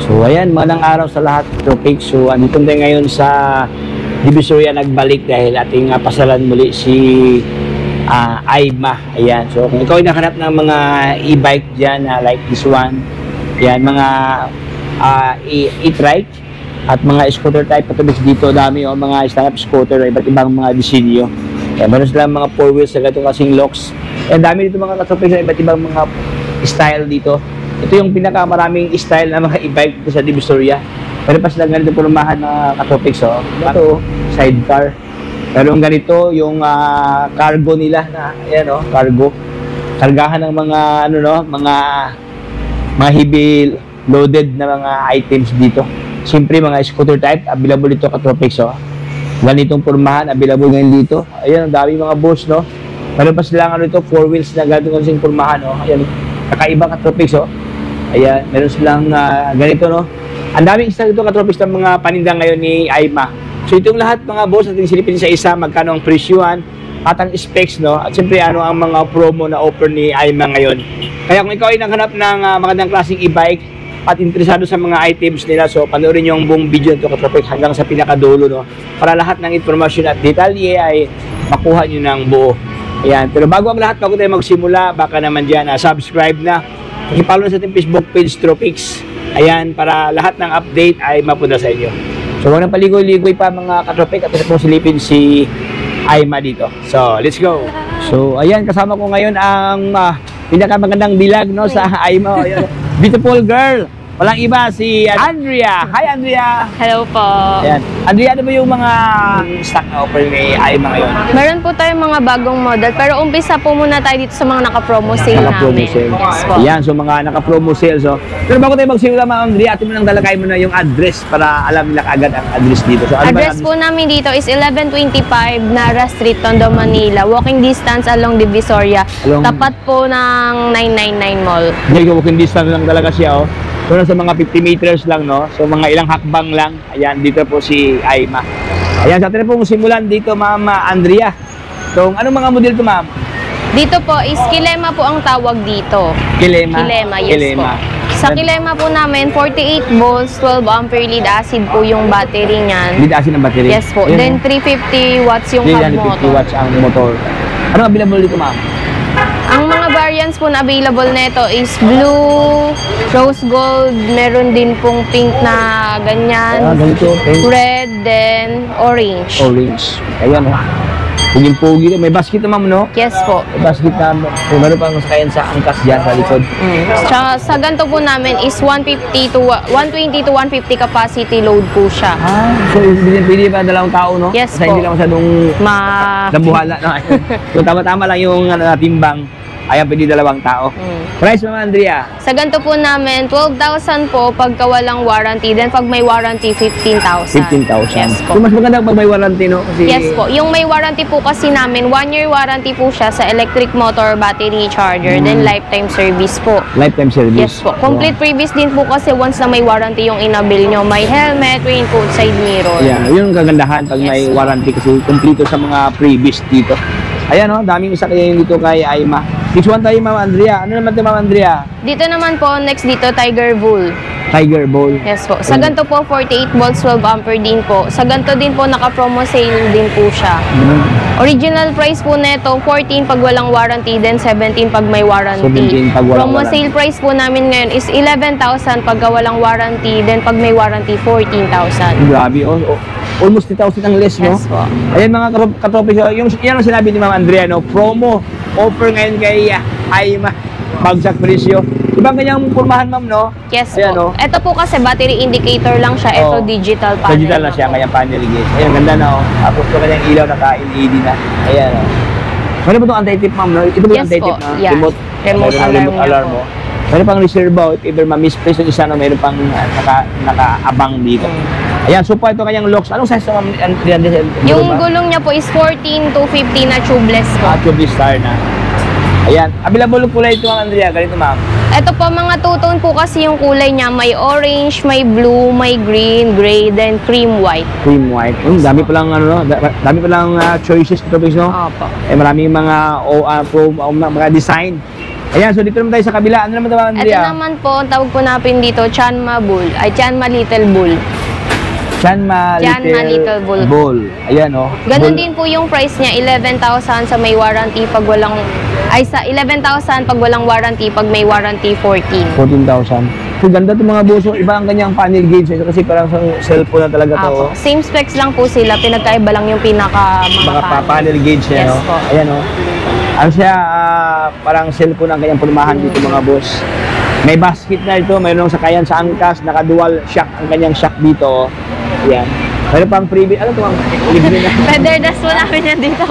So ayan, magandang araw sa lahat, Tropic. So andito tayo ngayon sa Divisoria nagbalik dahil ating pasalan muli si Aima. Ayan, so kung ikaw ay nakahanap ng mga e-bike dyan like this one, ayan, mga e-trike at mga scooter type patubis dito, dami mga stand-up scooter, iba't ibang mga disenyo. Ayan, meron silang mga 4 wheels na ganito kasing locks. Ayan, dami dito mga Tropic sa iba't ibang mga style dito. Ito yung pinakamaraming style na mga e-bike dito sa Divisoria. Pero pa silang ganito purumahan na Tropics. So, ito, sidecar. Pero yung ganito, yung cargo nila na, ayan o, cargo. Kargahan ng mga, mga heavy loaded na mga items dito. Siyempre, mga scooter type, available dito Tropics. So, ganitong purumahan, available ngayon dito. Ayan, ang dami mga bus, no? Pero pa silang ito, 4 wheels na ganito kasing purumahan, no? Ayan, kakaiba Tropics, oh. Ayan, meron silang ganito, no? Ang daming isa dito Tropics ng mga paninda ngayon ni Aima. So itong lahat mga boss natin silipin sa isa, magkano ang presyuhan at ang specs, no? At siyempre ano ang mga promo na offer ni Aima ngayon. Kaya kung ikaw ay naghanap ng magandang klaseng e-bike at interesado sa mga items nila, so panoorin niyo ang buong video nito Tropics hanggang sa pinakadulo, no? Para lahat ng informasyon at detalye ay makuha niyo ng buo. Ayan, pero bago ang lahat, bago tayo magsimula, baka naman dyan, subscribe na. Pakipollow sa ating Facebook page, Tropics. Ayan, para lahat ng update ay mapunta sa inyo. So, huwag nang paligoy-ligoy pa mga katropic at isa pong silipin si Aima dito. So, let's go. So, ayan, kasama ko ngayon ang pinakamagandang dilag, no, sa Aima. Ayan, beautiful girl. Walang iba, si Andrea. Hi, Andrea. Hello po. Ayan. Andrea, ano ba yung mga stock na offer ni Aima ngayon? Meron po tayong mga bagong model, pero umpisa po muna tayo dito sa mga naka-promo sale Naka-promo namin. sale. Yes po. Ayan, so mga naka-promo sale. So, pero bago tayo magsimula mga Andrea, atin mo nang dalagay mo na yung address para alam nila agad ang address dito. So, ano Address po namin dito is 1125 Nara Street, Tondo, Manila. Walking distance along Divisoria. Tapat po ng 999 Mall. Hindi ko walking distance lang talaga siya, oh. So, sa mga 50 meters lang, no? So, mga ilang hakbang lang. Ayan, dito po si Aima. Ayan, sa atin na po simulan dito, Ma'am Andrea. So, anong mga model to, Ma'am? Dito po is Kilema po ang tawag dito. Kilema? Kilema, yes Kilema. po. Sa Kilema po namin, 48 volts, 12 ampere lead acid po yung battery niyan. Lead acid ng battery? Yes po. Ayan, Then 350 watts yung hub 350 motor. watts ang motor. Ano available dito, Ma'am? Ang mga variants po na available nito is blue, rose gold, meron din pong pink na ganyan, Ganito, pink. red, then orange. Orange. Ayan, oh. Puging-pugi. May basket na, Ma'am, no? Yes po. May basket na. Kung meron pang sakayan sa angkas dyan sa likod. Tsaka sa ganito po namin is 120 to 150 capacity load po siya. So pwede pa dalawang tao, no? Yes Kasi po. hindi lang masyadong nabuhala, no? So tama-tama lang yung timbang. Ayan, pwede dalawang tao. Price, Ma'am Andrea? Sa ganito po namin, 12,000 po pagka walang warranty. Then pag may warranty, 15,000. 15,000. Yes So po. mas maganda pag may warranty, no? Kasi, Yes po. Yung may warranty po kasi namin, 1-year warranty po siya sa electric motor, battery charger, then lifetime service po. Lifetime service. Yes po. Complete previous din po kasi once na may warranty yung inabil nyo, may helmet, raincoat, side mirror. Yeah, yun ang kagandahan pag Yes. may warranty kasi kumpleto sa mga previous dito. Ayan, no? Daming isa kaya yung dito kay Aima. This one tayo, Ma'am Andrea. Ano naman ito, Ma'am Andrea? Dito naman po, next dito, Tiger Bull. Tiger Ball. Yes po. Sa ganito po, 48 volts, 12 ampere din po. Sa ganito din po, naka-promo sale din po siya. Original price po neto, 14 pag walang warranty, then 17 pag may warranty. 17 pag walang Promo warranty. sale price po namin ngayon is 11,000 pag walang warranty, then pag may warranty, 14,000. Grabe, oh. Almost 3,000 ang less, no? Yes po. Ayan mga katropis, yung yan ang sinabi ni Ma'am Andrea, no? Promo offer ngayon kay Aima. Bagsak presyo. Ibang kanyang pormahan, Ma'am, no? Yes Ayan, po. no? Ito po kasi battery indicator lang siya. Ito Oh. digital panel. Digital na siya, kanyang panel gauge. Ayan, ganda na, oh. Tapos ito kanyang ilaw, naka-LED na. Ayan, oh. Meron ba itong anti-tip, Ma'am, no? Ito ba yung Yes anti-tip po. na Yeah. remote? Remote Meron ng alarm remote niya alarm, po. oh. Meron pang reserve, oh. If ever ma-misplace yung isa, no? Meron pang naka-abang dito. Ayan, so po ito kanyang locks. Anong size Ma'am Andrea? Yung gulong niya po is 14 to 50 na tubeless po. Tube star na. Ayan. Available kulay ito, Ma'am Andrea. Ganito, Ma'am. Ito po, mga two-tone po kasi yung kulay niya. May orange, may blue, may green, gray, then cream white. Cream white. Dami pa lang, ano, no? Dami pa lang choices ito, no? Opo. Eh, maraming mga mga design. Ayan, so dito naman tayo sa kabila. Ano naman ito, Ma'am Ito Andrea? naman po, ang tawag po natin dito, Chanma Bull. Ay, Chanma Little Bull. Chanma Little Bull. Ayan, oh. Ganun Bull. din po yung price niya, 11,000 sa may warranty pag walang... Ay, sa 11,000 pag walang warranty, pag may warranty, 14. 14,000. So, ganda itong mga buso. Iba ang kanyang panel gauge. Ito kasi parang sa cellphone na talaga to. Apo. Same specs lang po sila, pinagkaiba lang yung pinaka Mga mga panel gauge niya, Yes no? po. Ayan, oh. Ano siya, parang cellphone ang kanyang pulmahan dito, mga boss. May basket na ito. Mayroong sakayan sa angkas. Naka-dual shock ang kanyang shock dito, oh. Ayan. Mayroon pang freebie. Ano ito, ma'am? Libre na. Feather dust po namin yan dito.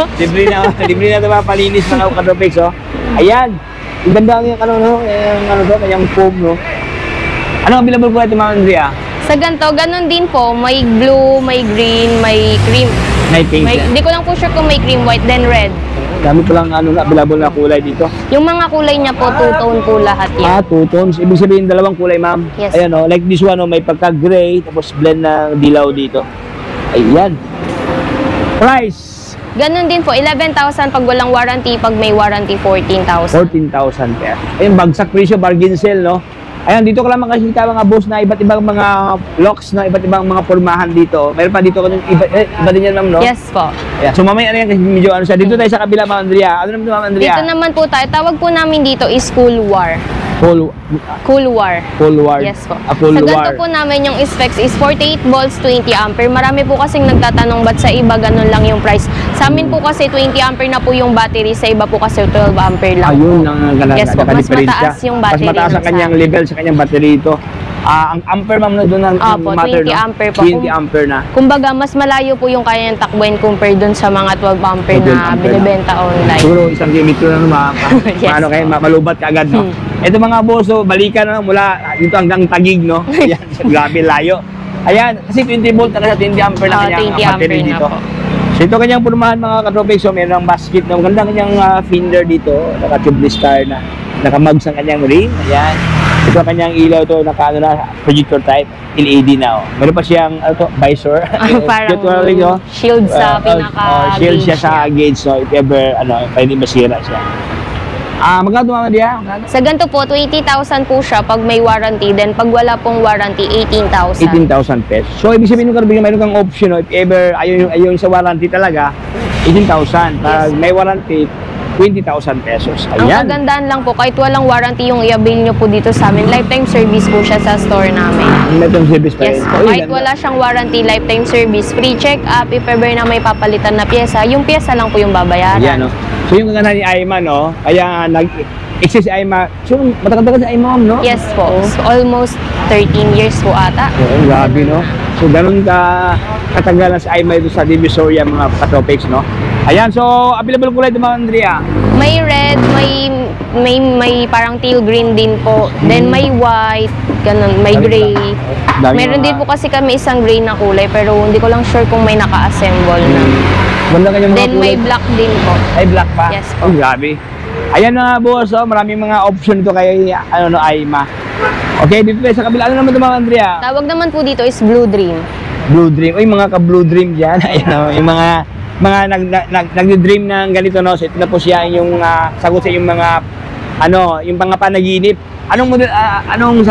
libre na ito mga palinis mga Katropix, oh. Ayan. Ang ganda ng kanyang foam, no? Ano ang available po natin, Ma'am Andrea? Sa ganito, ganun din po, may blue, may green, may cream. May pink yan. Hindi ko lang po sure kung may cream, white, then red. Dami ko lang available na kulay dito. Yung mga kulay niya po, two-tone po lahat yan. Two tones. Ibig sabihin dalawang kulay, ma'am. Yes. Ayan, oh. Like this one, oh, may pagka-gray, tapos blend ng dilaw dito. Ayan. Price. Ganun din po, 11,000 pag walang warranty, pag may warranty, 14,000. 14,000 pesos. Ayun, bagsak presyo, bargain sale, no? Ayan, dito ko lang makikita mga boss na iba't ibang mga locks, no? Iba't ibang mga formahan dito. Meron pa dito iba din yan, ma'am, no? Yes po. Ayan. So mamaya na yan kasi medyo ano siya. Dito tayo sa kabila, Ma'am Andrea. Ano naman, Ma'am Andrea? Dito naman po tayo, tawag po namin dito is Cool War. Cool War. Full ward. Yes po. Full Sa ganito ward. po namin yung specs is 48 volts, 20 ampere. Marami po kasing nagtatanong ba't sa iba ganun lang yung price. Sa amin po kasi 20 ampere na po yung battery, sa iba po kasi 12 ampere lang Ayun po. ang Yes po, mas mataas yung battery. Mas mataas ang ng sa kanyang amin. level sa kanyang battery ito. Ang ampere, ma'am, na doon ang Opo, matter, 20 no? ampere po. 20 ampere na. Kumbaga, mas malayo po yung kanyang takbuhin compare dun sa mga 12 ampere 12 na ampere binibenta online. Siguro isang kilometro na Yes ano kayo, malubat ka agad, no? Ito mga boss, so, balikan na mula dito hanggang Tagig, no? Ayan, grabe layo. Ayan, kasi 20 volt na sa 20 ampere na kanyang 20 battery ampere na dito. po. So ito kanyang punumahan mga katropik, so mayroong basket na maganda kanyang fender dito, naka-tubeless star na, naka-mugs ang kanyang ring, ayan. Ito ang kanyang ilaw to, naka-ano na, projector type, LED na, oh. Meron pa siyang, ano to, visor. Parang Tutorial, no? shield sa shield siya pinaka-gauge sa gauge, so if ever, ano, pwede masira siya. Magkano mga dia? Sa ganito po, 20,000 po siya pag may warranty. Then pag wala pong warranty, 18,000. 18,000 pesos. So, ibig sabihin ng karabigyan, mayroon kang option, no? If ever ayaw sa warranty talaga, 18,000. Pag may warranty, 20,000 pesos. Ang Ayan. kagandaan lang po, kahit walang warranty yung i-avail nyo po dito sa amin, lifetime service po siya sa store namin. May service pa Yes rin. po, Uy, kahit ganda. wala siyang warranty, lifetime service, free check-up, if ever na may papalitan na pyesa, yung pyesa lang po yung babayaran. Ayan, no? So, yung kaganda ni Aima, no? Kaya nag-exist si Aima. So, matagal-tagal si Aima, ma'am, no? Yes po, almost 13 years po ata. Oo, grabe, no? So, ganun katagalan si Aima ito sa Divisoria, mga katopics, no? Ayan, so, available kulay ito, mga Andrea. May red, may parang teal green din po. Then may white, ganun, may gray. Dami Meron mga- din po kasi kami isang gray na kulay pero hindi ko lang sure kung may naka-assemble na. Ganda kanyang mga Then kulay. may black din po. Ay, black pa? Yes po. Oh, grabe. Ayan na, boss, oh, maraming mga option ito kay, Aima. Okay, dito tayo sa kabila. Ano naman ito, mga Andrea? Tawag naman po dito is Blue Dream. Blue Dream. Uy, mga ka-Blue Dream dyan. Ayan, oh, yung mga nagdi-dream ng ganito, no? So, ito na po siya yung sagot sa yung mga, yung mga panaginip. Anong model, anong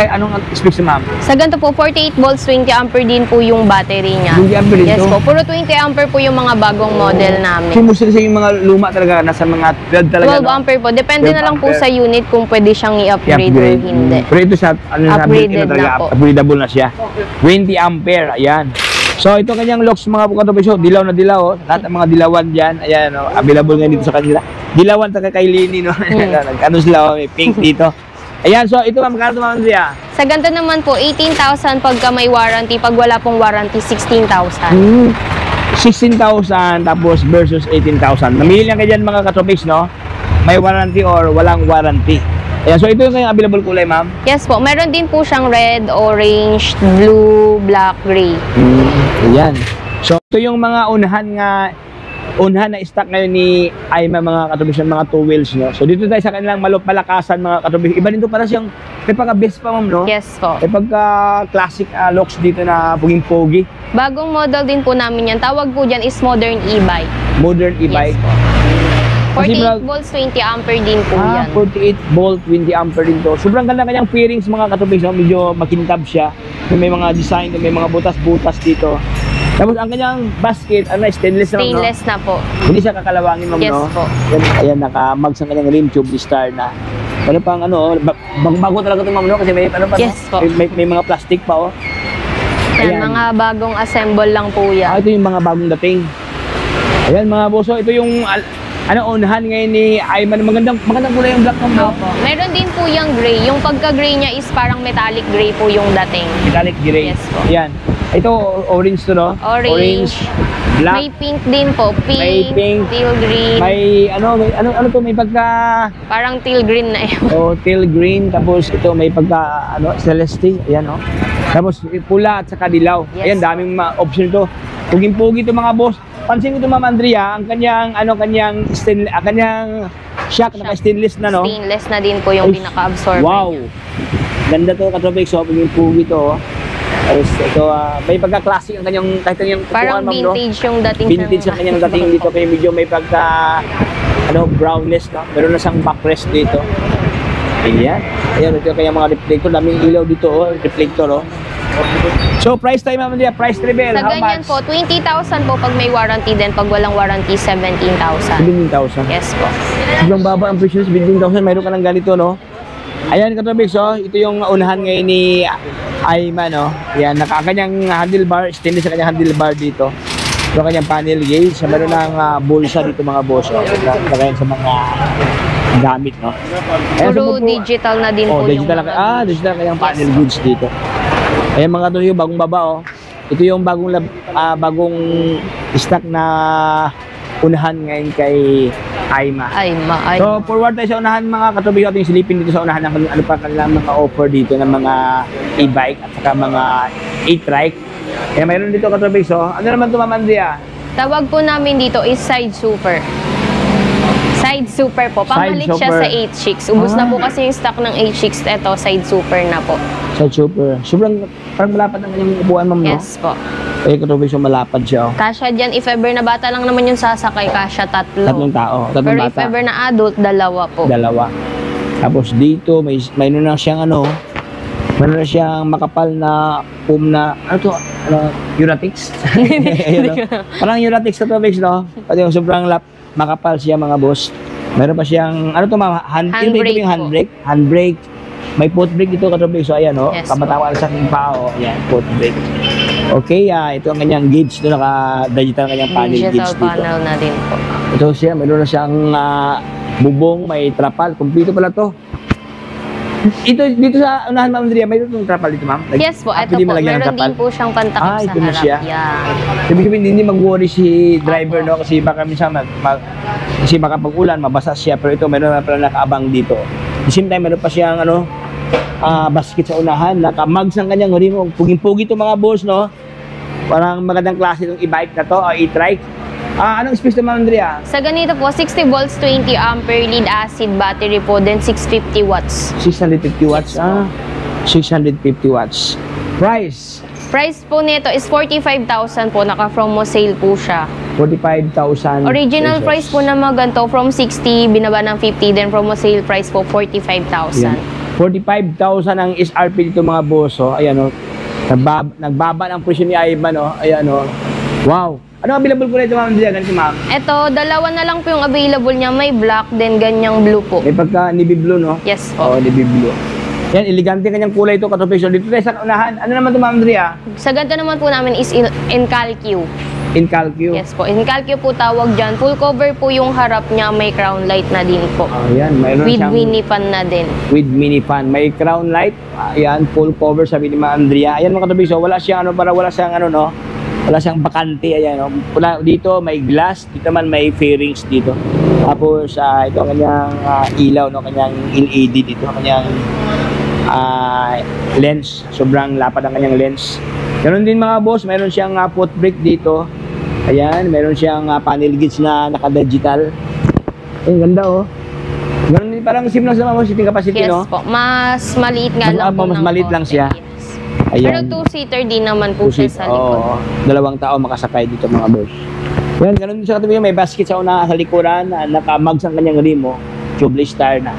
specs, ma'am? Sa ganito po, 48 volts, 20 ampere din po yung battery niya. 20 ampere Yes ito? po, puro 20 ampere po yung mga bagong model namin. Kasi most kasi yung mga luma talaga, nasa mga 12 talaga, 12 no? ampere po. Depende 12 na lang po ampere. sa unit kung pwede siyang i-upgrade or hindi. Pero ito sa, Upgraded talaga, na po. upgradable na siya. 20 ampere, ayan. So, ito kanyang locks, mga pagkatapos, dilaw na dilaw, oh. Lahat ng mga dilawan dyan, ayan, oh, available nga dito sa kanila. Dilawan taga kay Lini, no? Nagkano sila, oh, may pink dito. Ayan, so ito, magkano ito, mga Andrea? Sa ganito naman po, 18,000 pagka may warranty. Pag wala pong warranty, 16,000. 16,000 tapos versus 18,000. Namili lang kayo dyan, mga katropics, no? May warranty or walang warranty. Ayan, so ito yung kanyang available kulay, ma'am. Yes po, meron din po siyang red, orange, blue, black, gray. Ayan. So ito yung mga unahan na stock ngayon ni Aima, mga katropics, mga two wheels, no? So dito tayo sa kanilang malakasan, mga katropics. Iba nito para siyang may pagka-best pa, ma'am, no? Yes po. May pagka-classic locks dito na puging-pogi. Bagong model din po namin yan. Tawag po dyan is modern e-bike. Modern e-bike. Yes po. 48 volts, 20 ampere din po yan. 48 volt, 20 ampere din to. Sobrang ganda kanyang fairings mga katropix, no? Medyo makintab siya. May mga design, may mga butas-butas dito. Tapos ang kanyang basket, stainless na, no? Stainless na po. Hindi siya kakalawangin, ma'am, Yes no? po. Ayan, naka-mags ang kanyang rim tube, star na. Ano pang bago talaga ito, ma'am, no? Kasi may, Yes po. may mga plastic pa, oh. Yan, mga bagong assemble lang po yan. Ito yung mga bagong dating. Ayan, mga boso, ito yung unahan ngayon ni Ayman. Magandang kulay yung black, ma'am, no? Opo. Meron din po yung gray. Yung pagka-gray niya is parang metallic gray po yung dating. Metallic gray. Yes po. Ayan. Ito, orange to, no? Orange. Black. May pink din po. Pink, May pink. teal green. May ano to, may pagka Parang teal green na yun. teal green, tapos ito may pagka celeste, ayan, oh. Tapos pula at saka dilaw. Yes. Ayan, daming option ito. Puging-pugi ito, mga boss. Pansin ko ito, Ma'am Andrea, ang kanyang kanyang shock na stainless na, no? Stainless na din po yung Ay, pinaka-absorber wow. niya. Ganda to, katropix, so puging-pugi to, oh. Tapos ito, may pagka-classic ang kanyang Parang upuan, ma'am, no? vintage yung dating Vintage ang kanyang dating dito, kaya medyo may pagka brownness, no? Meron na siyang backrest dito. Ayan. Ayan, ito yung kanyang mga reflector. Daming ilaw dito, oh, reflector, oh. So, price tayo, Ma'am Andrea, price reveal, Sa how ganyan much? po, 20,000 po pag may warranty din. Pag walang warranty, 17,000. 17,000. Yes po. Sobrang baba ang presyo, 17,000. Mayroon ka ng ganito, no? Ayan, katrabix, oh. Ito yung unahan ngayon ni Ayman, no? Ayan, nakakanyang handlebar, stainless sa kanyang handlebar dito. Ito ang kanyang panel gauge. Mayroon ng bulsa dito, mga boss. Oh. Kagayan sa mga gamit, no? Ayan, Puro so, po, digital na din po digital yung na, digital kanyang panel Yes. gauge dito. Ayan, mga to yung bagong baba, oh. Ito yung bagong stock na unahan ngayon kay Ayma. So, forward tayo sa unahan, mga katubig natin silipin dito sa unahan ng ano pa kanilang mga offer dito ng mga e-bike at saka mga e-trike. Kaya mayroon dito katubig, so ano naman ito, Ma'am Andrea? Tawag po namin dito is side super. Side super po. Pamalit siya super. sa 8-6. Ubus na po kasi yung stock ng 8-6. Ito, side super na po. Side super. Sobrang parang malapad ang kanyang upuan, ma'am, no? Yes po. Eh, katubig, so malapad siya, oh. Kasya dyan, if ever na bata lang naman yung sasakay, kasya Tatlong tao, tatlong Pero if bata. ever na adult, dalawa po. Dalawa. Tapos dito, mayroon na siyang mayroon na siyang makapal na foam na, Uratix? Ayun, no? Parang Uratix sa tubig, no? Pati yung sobrang makapal siya, mga boss. Mayroon pa siyang, ma'am? Handbrake yung po. handbrake. May foot brake dito katubig. So, ayan, no? Yes, Kamatawa sa aking pao. Ayan, foot brake. Okay, ito ang kanyang gauge. Ito, naka-digital ang kanyang panel Digital gauge dito. panel na din po. Ito siya, mayroon na siyang bubong, may trapal. Kumpleto pala to. Ito, dito sa unahan, Ma'am Andrea, mayroon itong trapal dito, ma'am? Yes po, ito Pwede po. malagyan ng Meron trapal? din po siyang pantakip sa ito na harap. siya. Yan. Sabi ko, hindi mag-worry si driver, no? Kasi baka minsan, kasi baka pag-ulan, mabasa siya. Pero ito, mayroon na pala nakaabang dito. At the same time, mayroon pa siyang, basket sa unahan. Naka-mags ang kanyang rim. Puging-pugi ito, mga boss, no? Parang magandang klase itong e-bike na to, e-trike. Anong space naman, Andrea? Sa ganito po, 60 volts, 20 ampere lead acid battery po, then 650 watts. 650 watts. 650 watts. Price? Price po nito is 45,000 po, naka-promo sale po siya. 45,000 Original pesos. price po na maganto from 60, binaba ng 50, then promo sale price po 45,000. 45,000 ang SRP dito, mga boss. Oh. Ayan, oh. Nagbaba ng presyo ni Ayman, oh. Ayan, oh. Wow. Ano available po nito, Ma'am Andrea? Ganito, ma'am. Ito, dalawa na lang po yung available niya. May black, then ganyang blue po. May pagka navy blue, no? Yes Oo, po. navy blue. Yan, elegante kanyang kulay ito, katropix. Dito tayo sa unahan. Ano naman ito, Ma'am Andrea? Sa ganito naman po namin is in calcio. In calcio. Yes po. In calcio po tawag dyan. Full cover po yung harap niya. May crown light na din po. Ayan, mayroon With siyang mini fan na din. with mini fan. May crown light. Ayan, full cover, sabi ni Ma'am Andrea. Ayan, mga katropix. Wala siyang, wala siyang, no? Wala siyang bakante. Ayan, no? Dito may glass. Dito man may fairings dito. Tapos, ito ang kanyang ilaw, no? Kanyang LED dito. Kanyang lens. Sobrang lapad ang kanyang lens. Meron din, mga boss, meron siyang foot brake dito. Ayan, meron siyang panel gauge na naka-digital. Ang ganda, oh. Meron din parang sim lang sa mga seating capacity, Yes no? po. Mas maliit nga lang po Mas ng maliit lang konti. siya. Yes. Ayan. Pero two-seater din naman po siya sa likod. Oo, dalawang tao makasakay dito, mga boss. Yan, ganun din sa katabi, may basket sa una sa likuran na naka-mugs ang kanyang limo, tubeless tire na.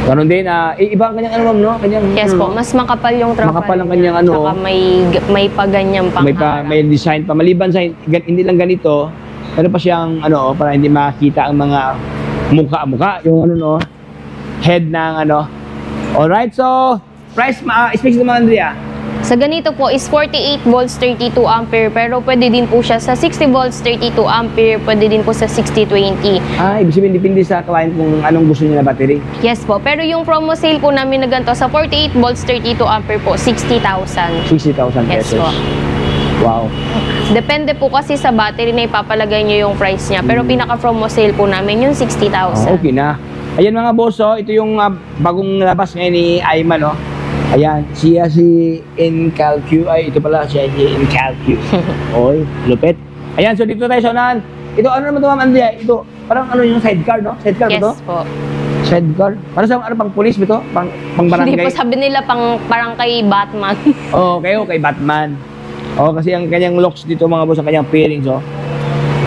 Ganun din, iba ang kanyang ano ma'am, no? Kanyang, Yes po, mas makapal yung trunk makapal ang niya. kanyang ano. Tsaka may paganyang pangharap. may design pa. Maliban sa hindi lang ganito, pero pa siyang ano, para hindi makita ang mga mukha, yung ano no, head ng ano. Alright, so price, specs naman Andrea. Sa ganito po is 48 volts 32 ampere pero pwede din po siya sa 60 volts 32 ampere, pwede din po sa 6020. Ibig sabihin depende sa client kung anong gusto niya na battery. Yes po, pero yung promo sale po namin na ganito sa 48 volts 32 ampere po 60,000. 60,000 Yes pesos. po. Wow. Depende po kasi sa battery na ipapalagay nyo yung price niya. Pero pinaka-promo sale po namin yung 60,000. Okay na. Ayan mga boss, ito yung bagong labas ngayon ni Ayman, no? Ayan, siya si Incalq. Ay, ito pala siya si Incalq. Oy, lupit. Ayan, so dito tayo sa unahan. Ito, ano naman ito, Ma'am Andrea? Ito, parang ano yung sidecar, no? Sidecar ba Yes ito? po. Sidecar? Para sa ano, pang police ba ito? Pang barangay? Hindi po sabi nila parang kay Batman. Kay Batman. Kasi ang kanyang locks dito mga boss, ang kanyang pairings,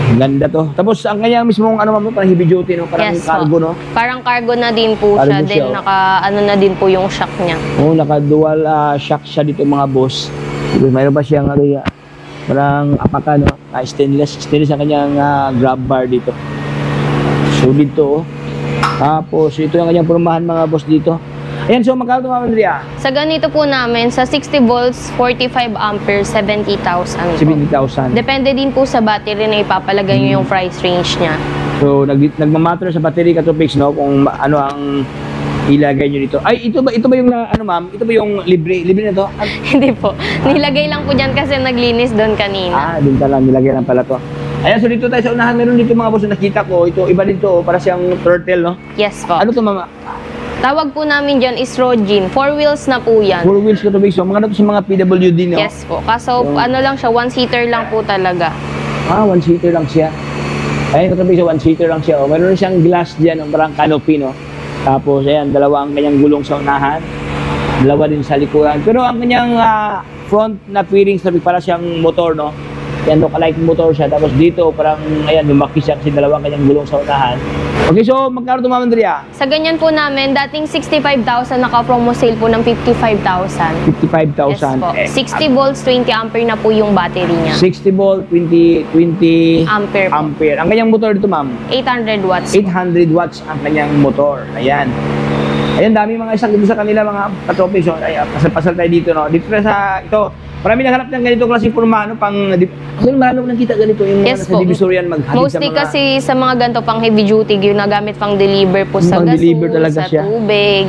ganda to. Tapos ang kanyang mismong ano ma'am, parang heavy duty, no? Parang Yes cargo, po. no? Parang cargo na din po Cargo siya. siya, Then ano na din po yung shock niya. Naka-dual shock siya dito mga boss. Mayroon pa siyang ano, parang apaka, no? Stainless ang kanyang grab bar dito. Solid to, Tapos ito yung kanyang pormahan mga boss dito. Ayan, so magkano ito, Ma'am Andrea? Sa ganito po namin, sa 60 volts, 45 ampere, 70,000 po. 70,000. Depende din po sa battery na ipapalagay nyo yung price range niya. So nagmamatter sa battery katupix, no? Kung ano ang ilagay nyo dito. Ay, ito ba yung ano ma'am? Ito ba yung libre na to? Hindi po. Nilagay lang po dyan kasi naglinis doon kanina. Doon lang nilagay lang pala to. Ayan, so dito tayo sa unahan. Meron dito mga boss na nakita ko. Ito, iba din to. Para siyang turtle, no? Yes po. Ano to, mama? Tawag po namin dyan is Rogin. 4 wheels na po yan. 4 wheels katupix. So, mga to sa mga PWD, no? Yes po. Kaso ano lang siya, 1-seater lang po talaga. 1-seater lang siya. Ayan, katupix. 1-seater lang siya. Meron siyang glass dyan, parang canopy, no? Tapos, ayan, dalawa ang kanyang gulong sa unahan. Dalawa din sa likuran. Pero ang kanyang front na fairings, para siyang motor, no? Yan, look-alike motor siya. Tapos dito, parang, ayan, lumaki siya kasi dalawang kanyang gulong sa unahan. Okay, so, magkano ito, Ma'am Andrea? Sa ganyan po namin, dating 65,000, naka-promo sale po ng 55,000. 55,000. Yes po. 60 volts, 20 ampere na po yung battery niya. 60 volt, 20 Ampere po. ampere. Ang kanyang motor dito, ma'am? 800 watts. 800 watts ang kanyang motor. Ayan. Ayan, dami mga isang dito sa kanila mga katropics. So, ay, pasal tayo dito, no? Dito na sa, ito, marami naghanap ng ganito klaseng pormano pang, kasi marami ko nakita ganito yung Yes sa po. divisory yan maghatid sa Mostly mga, kasi sa mga ganito pang heavy duty, ginagamit pang deliver po sa Pang-deliver gasol, talaga sa siya. tubig.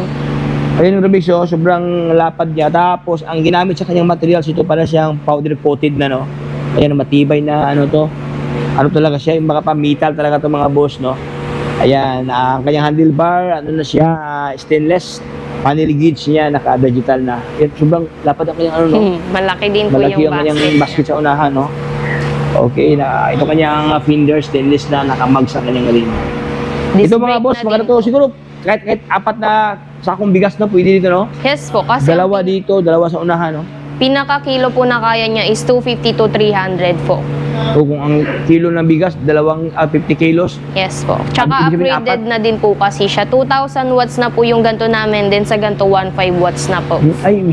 ayun yung Rubix, sobrang lapad niya. Tapos, ang ginamit sa kanyang materials, ito para siyang powder coated na, no? Ayan, matibay na, ano to, ano talaga siya, yung mga pa-metal talaga to mga boss, no? Ayan, ang kanyang handlebar, ano na siya, stainless, panel gauge niya, naka-digital na. Yan, sobrang lapad ang kanyang ano, no? Malaki din po Malaki yung ang kanyang basket. basket sa unahan, no? Okay, ito kanyang fender, stainless na, nakamag sa kanyang rin. Disc Ito mga brake boss, na maganda din to, po. siguro, kahit sakong na sakong bigas na, pwede dito, no? Yes po, kasi Dalawa ang dito, dalawa sa unahan, no? pinaka-kilo po na kaya niya is 250 to 300 po. O kung ang kilo ng bigas, 50 kilos. Yes po. Tsaka Ang ibig sabihin, upgraded na din po kasi siya. 2,000 watts na po yung ganto namin, then sa ganto 1.5 watts na po. Ay,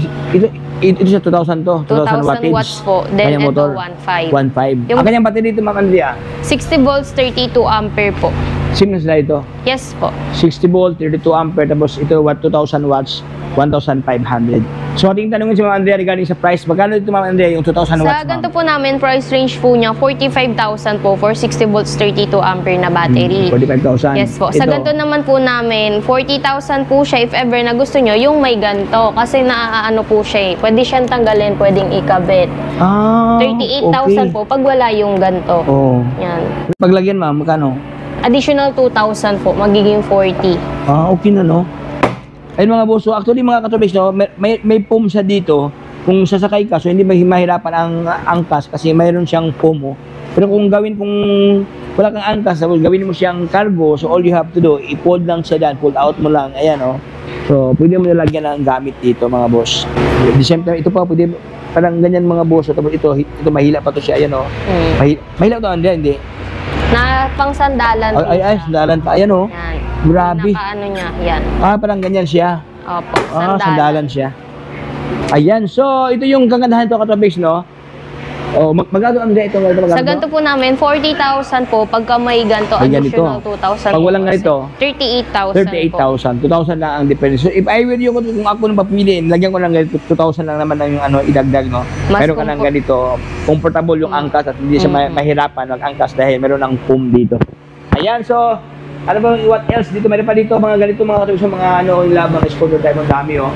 ito siya 2,000 to. 2,000 wattage. watts po. Then Kanyang ito motor, 1.5. 1.5. Yung- Ang kanyang battery dito, Ma'am Andrea, 60 volts, 32 ampere po. sim na sila ito. Yes po. 60 volt, 32 ampere, tapos ito 2,000 watts, 1,500. So, ating tanongin si Ma'am Andrea regarding sa price. Magkano dito, Ma'am Andrea, yung 2,000 watts, Sa ganito po namin, price range po niya, 45,000 po for 60 volts, 32 ampere na battery. 45,000. Yes po. Sa Ito, ganito naman po namin, 40,000 po siya if ever na gusto nyo, yung may ganto. Kasi naaano po siya eh. Pwede siyang tanggalin, pwedeng ikabit. 38,000 po pag wala yung ganto. Oh. Yan. Paglagyan, Ma'am, magkano? Additional 2,000 po, magiging 40. Okay na, no? Ayun mga boss, so actually mga katubis, no, may foam siya dito. Kung sasakay ka, so hindi mahirapan ang angkas kasi mayroon siyang foam. Pero kung wala kang angkas, tapos gawin mo siyang cargo, so all you have to do, i-fold lang siya dyan, fold out mo lang, ayan, no? So, pwede mo nilagyan ng gamit dito mga boss. At the same time, ito pa, pwede, parang ganyan mga boss, tapos ito mahila pa to siya, ayan, no? Mahila to, hindi. Na pang sandalan po Ay, siya. sandalan pa. Ayan, oh. Yan. Grabe. Naka-ano niya, yan. Parang ganyan siya. Opo, Sandalan siya. Ayan, so ito yung kagandahan ito, Katropics, no? Magkano ang ito? Sa ganito po namin, 40,000 po. Pagka may ganito, May ganito. additional 2,000. Pag walang ganito, 38,000 po. 38,000. 2,000 lang ang difference. So if I were you, kung ako nang papiliin, lagyan ko lang ganito, 2,000 lang naman ang yung idagdag, no? Mas Meron ka ng ganito, comfortable yung angkas at hindi siya mahirapan mag-angkas dahil meron ng foam dito. Ayan, so ano ba, what else dito? Meron pa dito mga ganito, mga Katropics, mga labang scooter type, ang dami, oh.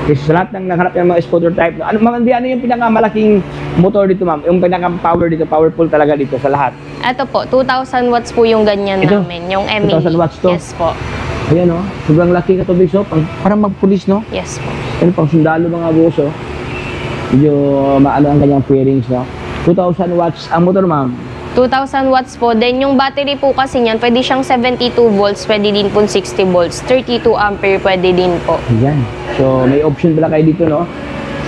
Kasi sa lahat ng nakaharap ng mga scooter type, ano yung pinakamalaking motor dito, ma'am? Yung pinaka-power dito, powerful talaga dito sa lahat. Ito po, 2,000 watts po yung ganyan Ito? namin. Yung ME. 2,000 watts to? Yes po. Ayan, oh. Sobrang laki, Katropics, oh. Parang magpulis, no? Yes po. Ano pang sundalo mga boss, oh. Medyo maano ang kanyang fairings, no? 2,000 watts ang motor, ma'am. 2,000 watts po. Then yung battery po kasi niyan, pwede siyang 72 volts, pwede din po 60 volts. 32 ampere pwede din po. Ayan. So, may option pala kayo dito, no?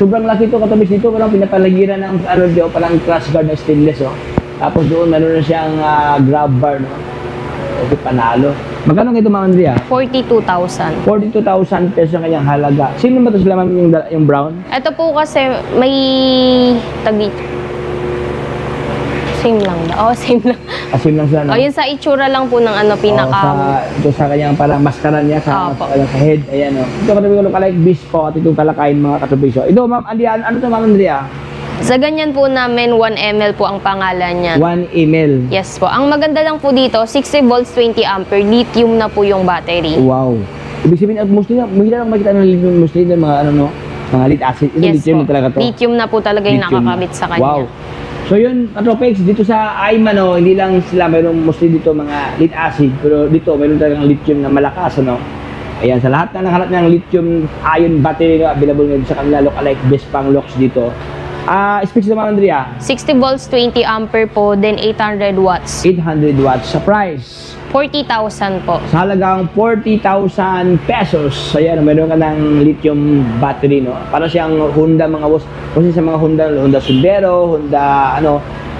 Sobrang laki ito, Katropics, dito. Walang pinapalagiran ng parang crash guard na stainless, oh. Tapos doon, meron na siyang grab bar, no? Ito, panalo. Magkano ito, Ma'am Andrea? 42,000. 42,000 pesos ang kanyang halaga. Sino ba ito sila, ma'am, yung brown? Ito po kasi may tagi. Same lang ba? Same lang. Asim lang sila, no? Yun sa itsura lang po ng pinaka... Ito sa kanyang parang maskara niya sa head. Ayan, o. Ito, Katropics, look alike bispo at itong talakayin, mga Katropics. Ito, Ma'am Andrea, ano ito, Ma'am Andrea? Sa ganyan po namin, 1 ml po ang pangalan niya. 1 ml. Yes po. Ang maganda lang po dito, 60 volts, 20 ampere. Lithium na po yung battery. Wow. Ibig sabihin, at mostly na, mahirap lang makita ng lithium, mostly na mga mga lead acid. Ito, Yes lithium po. na talaga to. Lithium na po talaga yung Lithium. nakakabit sa kanya. Wow. So yun, Katropics, dito sa AIMA, no, hindi lang sila, mayroong mostly dito mga lead acid, pero dito mayroon talagang lithium na malakas, ano. Ayan, sa lahat na nakahanap ng lithium ion battery na available ngayon sa kanila, look alike best pang locks dito. Speaks naman, Andrea. 60 volts, 20 ampere po, then 800 watts. 800 watts. Sa price, 40,000 po. sa halagang 40,000 pesos. So yan, meron ka ng lithium battery, no? Para siyang Honda, mga boss. Kasi sa mga Honda Sundero, Honda,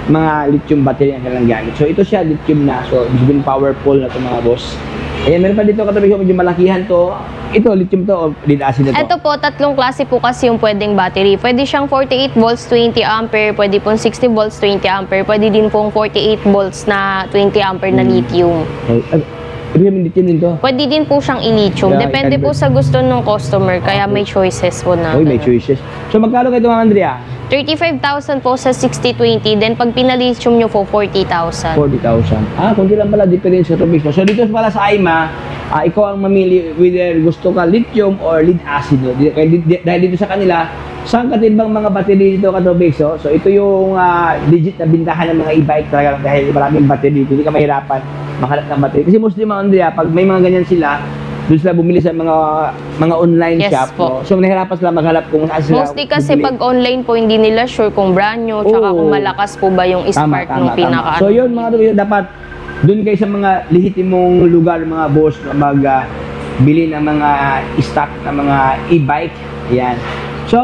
mga lithium battery ang kailangan gamit. So ito siya, lithium na. So, ibig sabihin powerful na ito, mga boss. Ayan, meron pa dito, Katropics, medyo malakihan to. Ito, lithium to o lead acid na to? Ito po, tatlong klase po kasi yung pwedeng battery. Pwede siyang 48 volts, 20 ampere, pwede pong 60 volts, 20 ampere, pwede din pong 48 volts na 20 ampere na lithium. Ibig sabihin, lithium din to? Pwede din po siyang i-lithium. Yeah, Depende po sa gusto ng customer, kaya may choices po na. Uy, may choices. So, magkano kayo ito, Ma'am Andrea? 35,000 po sa 60-20, then pag pinalithium nyo po, 40,000. 40,000. Kundi lang pala difference sa Katropics. So, dito pala sa AIMA, ikaw ang mamili whether gusto ka lithium or lead acid. No? Dahil dito sa kanila, saan katimbang mga battery dito, Katropics. So, ito yung legit na bintahan ng mga e-bike talaga dahil maraming battery dito. Hindi ka mahirapan makalat ng battery. Kasi mostly, mga Andrea, pag may mga ganyan sila, doon sila bumili sa mga online Yes shop. po. No? So, nahihirapan sila maghanap kung saan sila Mostly kasi bumili. pag online po, hindi nila sure kung brand new, tsaka kung malakas po ba yung spark ng pinaka. So yun, mga Katropics, dapat doon kayo sa mga lehitimong lugar, mga boss, na bili ng mga stock ng mga e-bike. Ayan. So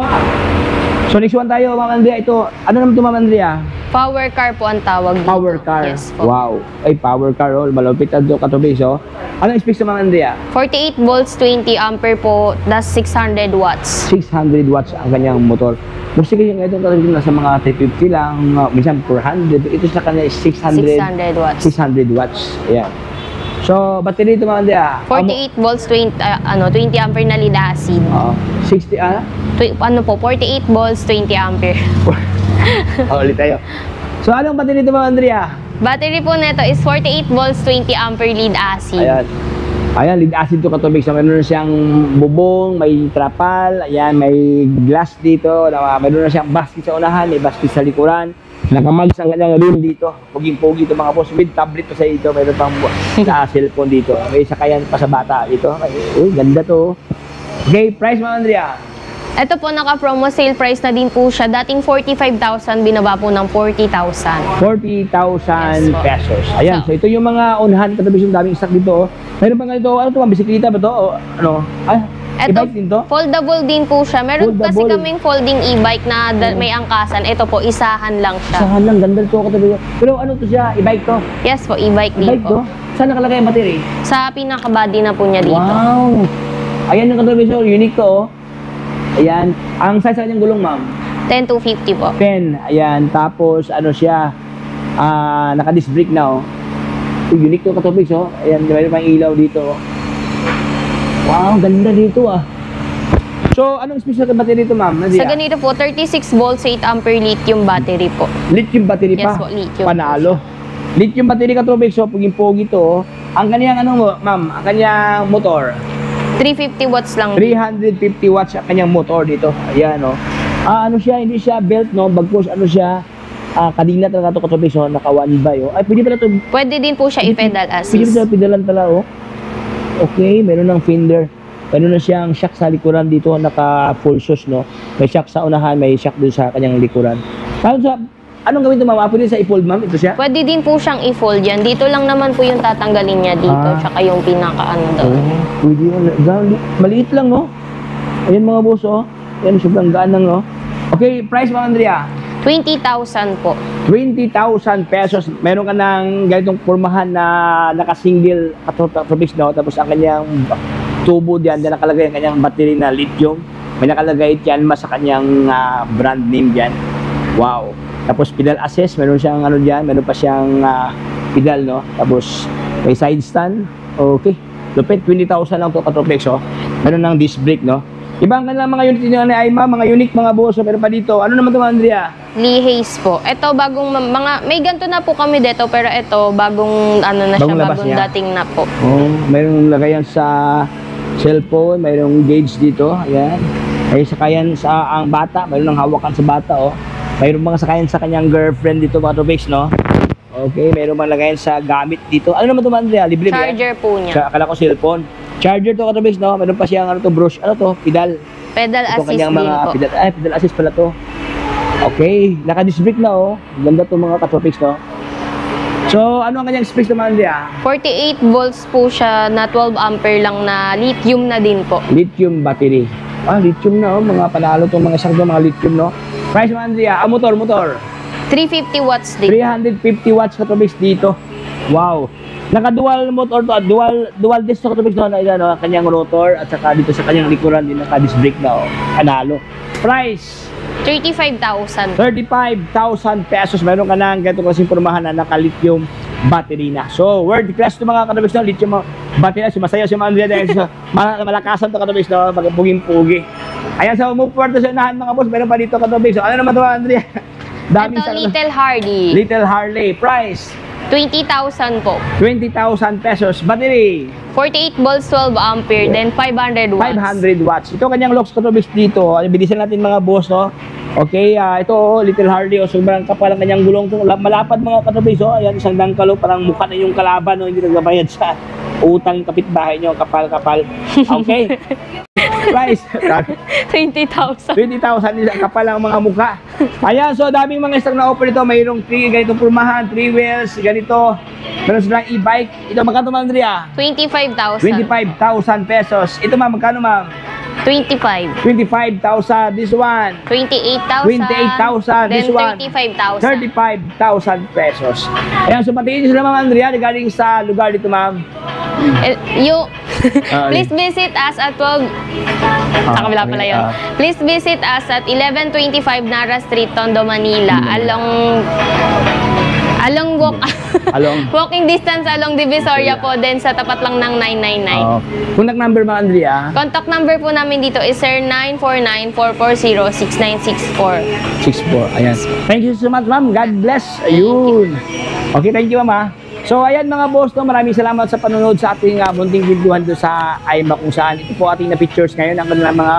next one tayo, Ma'am Andrea. Ito, ano naman ito, Ma'am Andrea? Power car po ang tawag dito. Power car. Yes po. Wow. Ay, power car. Oh, malupit na ito, Katropics. Oh. Ano ang specs sa Ma'am Andrea? 48 volts, 20 ampere po, that's 600 watts. 600 watts ang kanyang motor. Kasi kasi ngayon talagang nasa mga 350 lang, minsan 400. Ito sa kanya is 600 watts. 600 watts. Ayan. So, battery ito, Ma'am Andrea. 48 volts, 20 ampere na lead acid. 60, 48 volts, 20 ampere. Ulit tayo. So, anong battery ito, Ma'am Andrea? Battery po nito is 48 volts, 20 ampere lead acid. Ayan. Ayan, lead acid to, Katropics. So, meron na siyang bubong, may trapal, ayan, may glass dito, meron na siyang basket sa unahan, may basket sa likuran. Nakamags ang kanyang rim dito. Puging-pugi ito, mga boss. With tablet pa sa ito, meron pang cellphone dito. May sakayan pa sa bata dito. Uy, ganda to. Okay, price, Ma'am Andrea. Ito po, naka-promo sale price na din po siya. Dating 45,000, binaba po ng 40,000. 40,000 Yes, po. pesos. Ayan, so ito yung mga unahan, Katropics, yung daming stock dito. Meron pa nga ito, ano ito, bisikleta ba ito? O, ano? E-bike din to? Foldable din po siya. Meron kasi Foldable. kaming folding e-bike na may angkasan. Ito po, isahan lang siya. Saan lang, ganda ito ako tabi. Pero ano to siya? E-bike to? Yes po, e-bike din E-bike to? po. Saan nakalagay ang battery? Sa pinaka-body na po niya dito. Wow! Ayan yung katabi siya, unique to oh. Ayan. Ang size sa kanyang gulong, ma'am? 10 to 50 po. 10. Ayan. Tapos, ano siya, naka-disc brake na oh. Unique to katabi siya oh. Ayan, may pang ilaw dito oh. Wow, ganda dito ah. So, anong special ka battery dito, ma'am? Sa ganito po, 36 volts, 8 ampere lithium battery po. Lithium battery pa? Yes po, lithium. Panalo. Lithium battery ka, Tropic. So, puging-pogi to. Ang kanyang, ma'am, ang kanyang motor. 350 watts lang. 350 watts ang kanyang motor dito. Ayan, oh. Ano siya, hindi siya belt, no? Bagkus, ano siya, kadina talaga ito, Tropic. So, naka one by, oh. Ay, pwede pala ito. Pwede din po siya i-pedal assist. Pwede pala pedalan pala, oh. Okay, meron ng fender. Meron na siyang shock sa likuran dito, naka full shoes, no? May shock sa unahan, may shock dun sa kanyang likuran. Anong gawin ito, ma'am? Pwede sa i-fold, ma'am? Ito siya? Pwede din po siyang i-fold yan. Dito lang naman po yung tatanggalin niya dito, tsaka yung pinaka-ano daw. Oh, pwede yun. Maliit lang, no? Ayan mga boss, oh. Ayan, sobrang gaan lang, no? Okay, price, ma'am Andrea? 20,000 po. 20,000 pesos. Meron ka ng ganitong pormahan na naka-single Tropics, no? Tapos ang kanyang tubo diyan, nakalagay ang kanyang battery na lithium. May nakalagay diyan sa kanyang brand name diyan. Wow. Tapos pedal assist, meron siyang ano diyan, meron pa siyang pedal, no? Tapos may side stand. Okay. Lupit, 20,000 lang to Tropics, oh. Meron ng disc brake, no? Ibang kanilang mga unit nyo na Aima, mga unique, mga boss, meron pa dito. Ano naman ito, Andrea? Lee Hayes po. Ito bagong may ganito na po kami dito, pero ito bagong ano na Bagong siya, labas bagong niya. dating na po. Oh, mayroong lagayan sa cellphone, mayroong gauge dito, ayan. May sakayan sa ang bata, mayroong hawakan sa bata, oh. Mayroong mga sakayan sa kanyang girlfriend dito, mga Tropics, no? Okay, mayroong mga lagayan sa gamit dito. Ano naman ito, Andrea? Libre ba yan? Charger po niya. Akala ko cellphone. Charger to, Tropics, no? Mayroon pa siyang ano to, brush, ano to, pedal. Pedal Ito assist kanyang din mga po. pedal assist pala to. Okay, naka-disc brake na, oh. Ganda to mga Tropics, no? So, ano ang kanyang specs naman, Andrea? 48 volts po siya na 12 ampere lang na lithium na din po. Lithium battery. Lithium na, oh. Mga panalo itong mga sakto, mga lithium, no? Price mo, Andrea? Motor. 350 watts din. 350 watts Tropics dito. Wow. Naka-dual motor to, dual disc Tropics, no? No? Kanyang rotor at saka dito sa kanyang likuran din naka-disc brake na, oh. Panalo. Price? 35,000. 35,000 pesos. Meron ka ng ganito klaseng pormahan na naka-lithium battery na. So, world class to mga Tropics, no? Lithium battery na. Sumasaya si Andrea dahil sa malakasan to Tropics, no? Pagpuging-pugi. Ayan, so move forward sa unahan mga boss. Meron pa dito Tropics. So, ano naman ito, Andrea? Daming Ito, Little Hardy. Little Harley. Price? 20,000 po. 20,000 pesos. Battery? 48 volts, 12 ampere, then 500 watts. 500 watts. Ito kanyang locks Tropics dito. Bilisan natin mga boss, no? Okay, ito, Little Harley. Sobrang kapal ang kanyang gulong. Malapad mga Tropics, ayan, isang dangkalo. Parang mukha na yung kalaban, no? Hindi nagbabayad sa utang kapitbahay nyo. Kapal-kapal. Okay. Price? 20,000. 20,000 isang kapal ang mga mukha. Ayan, so daming mga stock na offer ito. Mayroong 3 ganitong pormahan, 3 wheels, ganito. Meron silang e-bike. Ito, magkano, Ma'am Andrea? 25,000. 25,000 pesos. Ito, ma'am, magkano, ma'am? 25. 25,000. This one? 28,000. 28,000. This Then one? 35,000. 35,000 pesos. Ayan, so patingin nyo sila, Ma'am Andrea, regarding sa lugar dito, ma'am. Please visit us at 12. Sa kabila pala yun. Please visit us at 1125 Nara Street, Tondo, Manila. Walking distance along Divisoria po, then sa tapat lang ng 999. Contact number, Ma'am Andrea? Contact number po namin dito is 0949-440-6964. 64. Ayan. Thank you so much, ma'am. God bless. Ayun. Okay, thank you, ma'am. So, ayan mga boss, no, maraming salamat sa panonood sa ating munting videohan doon sa Aima kung saan. Ito po ating na pictures ngayon ang kanilang mga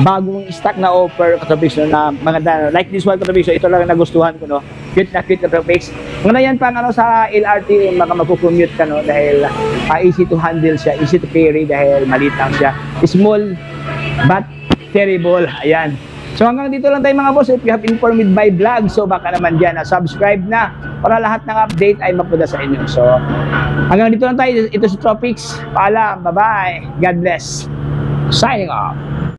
bagong stock na offer Tropics, no, na maganda. Like this one Tropics, so ito lang nagustuhan ko, no. Cute na Tropics. Mga yan pang ano sa LRT, magkukommute ka, no, dahil easy to handle siya, easy to carry dahil maliit lang siya. Small but terrible. Ayan. So hanggang dito lang tayo mga boss. If you have informed by vlog, so baka naman dyan na subscribe na para lahat ng update ay mapunta sa inyo. So hanggang dito lang tayo. Ito si Tropics. Paalam. Bye-bye. God bless. Signing off.